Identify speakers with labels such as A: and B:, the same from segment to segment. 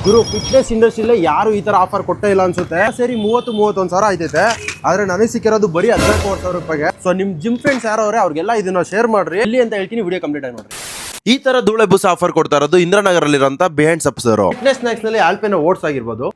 A: ಗುರು fitness ಇಂಡಸ್ಟ್ರಿಲೇ ಯಾರು ಈ ತರ ಆಫರ್ ಕೊಟ್ಟೇ ಇಲ್ಲ ಅನ್ಸುತ್ತೆ. ಸರಿ 31 ಸಾವಿರ ಆಯ್ತೈತೆ, ಆದ್ರೆ ನನಗೆ ಸಿಕ್ಕಿರೋದು ಬರೀ 14,000 ರೂಪಾಯಿಗೆ. ಸೊ ನಿಮ್ ಜಿಮ್ ಫ್ರೆಂಡ್ಸ್ ಯಾರು ಅವ್ರೆ ಅವ್ರಿಗೆಲ್ಲ ಇದನ್ನ ಶೇರ್ ಮಾಡ್ರಿ. ಎಲ್ಲಿ ಅಂತ ಹೇಳ್ತೀನಿ, ವಿಡಿಯೋ ಕಂಪ್ಲೀಟ್ ಆಗಿ ನೋಡ್ರಿ. ಈ ತರ ಧೂಳೆ ಬುಸ್ ಆಫರ್ ಕೊಡ್ತಾ ಇರೋದು ಇಂದ್ರನಗರಲ್ಲಿರುವಂತ ಬಿಹೈಂಡ್ ಸಬ್ಸ್ ಅವರು. ಫಿಟ್ನೆಸ್ ಸ್ನಾಕ್ಸ್ ನಲ್ಲಿ ಆಲ್ಪೆನೋ ಓಟ್ಸ್ ಆಗಿರ್ಬೋದು,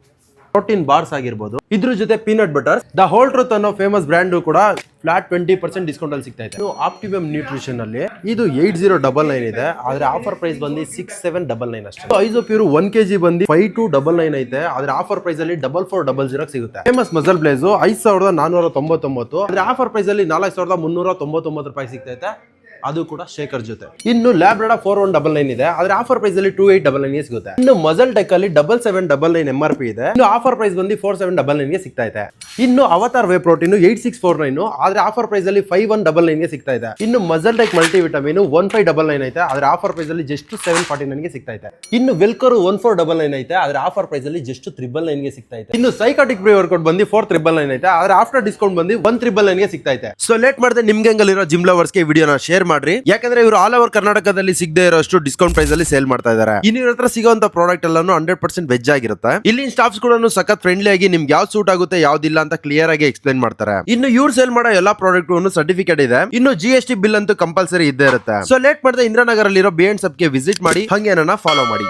A: ಪ್ರೋಟೀನ್ ಬಾರ್ಸ್ ಆಗಿರ್ಬೋದು, ಇದ್ರ ಜೊತೆ peanut butter, the whole truth ಅನ್ನೋ ಫೇಮಸ್ ಬ್ರ್ಯಾಂಡ್ ಕೂಡ ಫ್ಲಾಟ್ 20% ಡಿಸ್ಕೌಂಟ್ ಅಲ್ಲಿ ಸಿಗ್ತಾ ಇದೆ. ಆಪ್ಟಿಮಮ್ ನ್ಯೂಟ್ರಿಷನ್ ಅಲ್ಲಿ ಇದು 8099 ಇದೆ, ಆದ್ರೆ ಆಫರ್ ಪ್ರೈಸ್ ಬಂದು 6799 ಅಷ್ಟೇ. ಐಸೋ ಪ್ಯೂರ್ 1 kg ಬಂದು 5299 ಐತೆ, ಆದ್ರೆ ಆಫರ್ ಪ್ರೈಸ್ ಅಲ್ಲಿ 4400 ಸಿಗುತ್ತೆ. ಫೇಮಸ್ ಮಸಲ್ ಬ್ಲೇಸ್ 5499, ಆದ್ರೆ ಆಫರ್ ಪ್ರೈಸ್ ಅಲ್ಲಿ 4399 ರೂಪಾಯಿ ಸಿಗ್ತೈತೆ, ಅದು ಕೂಡ ಶೇಖರ್ ಜೊತೆ. ಇನ್ನು ಲ್ಯಾಬ್ರಾಡಾ 4199 ಇದೆ, ಆದ್ರೆ ಆಫರ್ ಪ್ರೈಸ್ ಅಲ್ಲಿ 2899 ಸಿಗುತ್ತೆ. ಇನ್ನು ಮಸಲ್ ಟೆಕ್ ಅಲ್ಲಿ 7799 MRP ಇದೆ, ಇನ್ನು ಆಫರ್ ಪ್ರೈಸ್ ಬಂದು 4799 ಸಿಗ್ತಾ ಇದೆ. ಇನ್ನು ಅವತಾರ್ ವೇ ಪ್ರೋಟೀನ್ 8649, ಆದ್ರೆ ಆಫರ್ ಪ್ರೈಸ್ ಅಲ್ಲಿ 5199 ಸಿಗ್ತಾ ಇದೆ. ಇನ್ನು ಮಸಲ್ ಟೆಕ್ ಮಲ್ಟಿ ವಿಟಮಿನ್ 1599 ಐತೆ, ಆದ್ರೆ ಆಫರ್ ಪ್ರೈಸ್ ಅಲ್ಲಿ ಜಸ್ಟ್ 749 ಸಿಗ್ತಾ ಇದೆ. ಇನ್ನು ವೆಲ್ಕರ್ 1499 ಐತೆ, ಆದ್ರೆ ಆಫರ್ ಪ್ರೈಸ್ ಅಲ್ಲಿ ಜಸ್ಟ್ 399 ಸಿಗ್ತಾ ಇದೆ. ಇನ್ನು ಸೈಕಾಟಿಕ್ ಪ್ರೀ ವರ್ಕೌಟ್ ಬಂದು 4999 ಐತೆ, ಆದ್ರೆ ಆಫ್ಟರ್ ಡಿಸ್ಕೌಂಟ್ ಬಂದು 1999 ಸಿಗ್ತಾ ಇದೆ. ಸೊ ಲೇಟ್ ಮಾಡದೆ ನಿಮ್ಗೆ ಹೆಂಗಲ್ಲಿರೋ ಜಿಮ್ ಲವರ್ಸ್ ಗೆ ವಿಡಿಯೋನ ಶೇರ್ ಮಾಡ್ರಿ, ಯಾಕಂದ್ರೆ ಇವರು ಆಲ್ ಓವರ್ ಕರ್ನಾಟಕದಲ್ಲಿ ಸಿಗದೆ ಇರೋಷ್ಟು ಡಿಸ್ಕೌಂಟ್ ಪ್ರೈಸ್ ಅಲ್ಲಿ ಸೇಲ್ ಮಾಡ್ತಾ ಇದ್ದಾರೆ. ಇನ್ನು ಇವ್ರ ಹತ್ರ ಸಿಗುವಂತ ಪ್ರಾಡಕ್ಟ್ ಎಲ್ಲಾನು 100% ವೆಜ್ ಆಗಿರುತ್ತೆ. ಇಲ್ಲಿ ಸ್ಟಾಫ್ಸ್ ಕೂಡ ಸಖತ್ ಫ್ರೆಂಡ್ಲಿ ಆಗಿ ನಿಮ್ಗೆ ಯಾವ್ದು ಸೂಟ್ ಆಗುತ್ತೆ ಯಾವ್ದಿಲ್ಲ ಅಂತ ಕ್ಲಿಯರ್ ಆಗಿ ಎಕ್ಸ್ಪ್ಲೈನ್ ಮಾಡ್ತಾರೆ. ಇನ್ನು ಇವ್ರು ಸೇಲ್ ಮಾಡೋ ಎಲ್ಲಾ ಪ್ರಾಡಕ್ಟ್ ಸರ್ಟಿಫಿಕೇಟ್ ಇದೆ. ಇನ್ನು GST ಬಿಲ್ ಅಂತೂ ಕಂಪಲ್ಸರಿ ಇದ್ದೇ ಇರುತ್ತೆ. ಸೊ ಲೇಟ್ ಮಾಡದೆ ಇಂದ್ರನಗರಲ್ಲಿರೋ ಬಿಹೈಂಡ್ ಸಬ್ ಗೆ ವಿಸಿಟ್ ಮಾಡಿ, ಹಂಗೆ ನನ್ನ ಫಾಲೋ ಮಾಡಿ.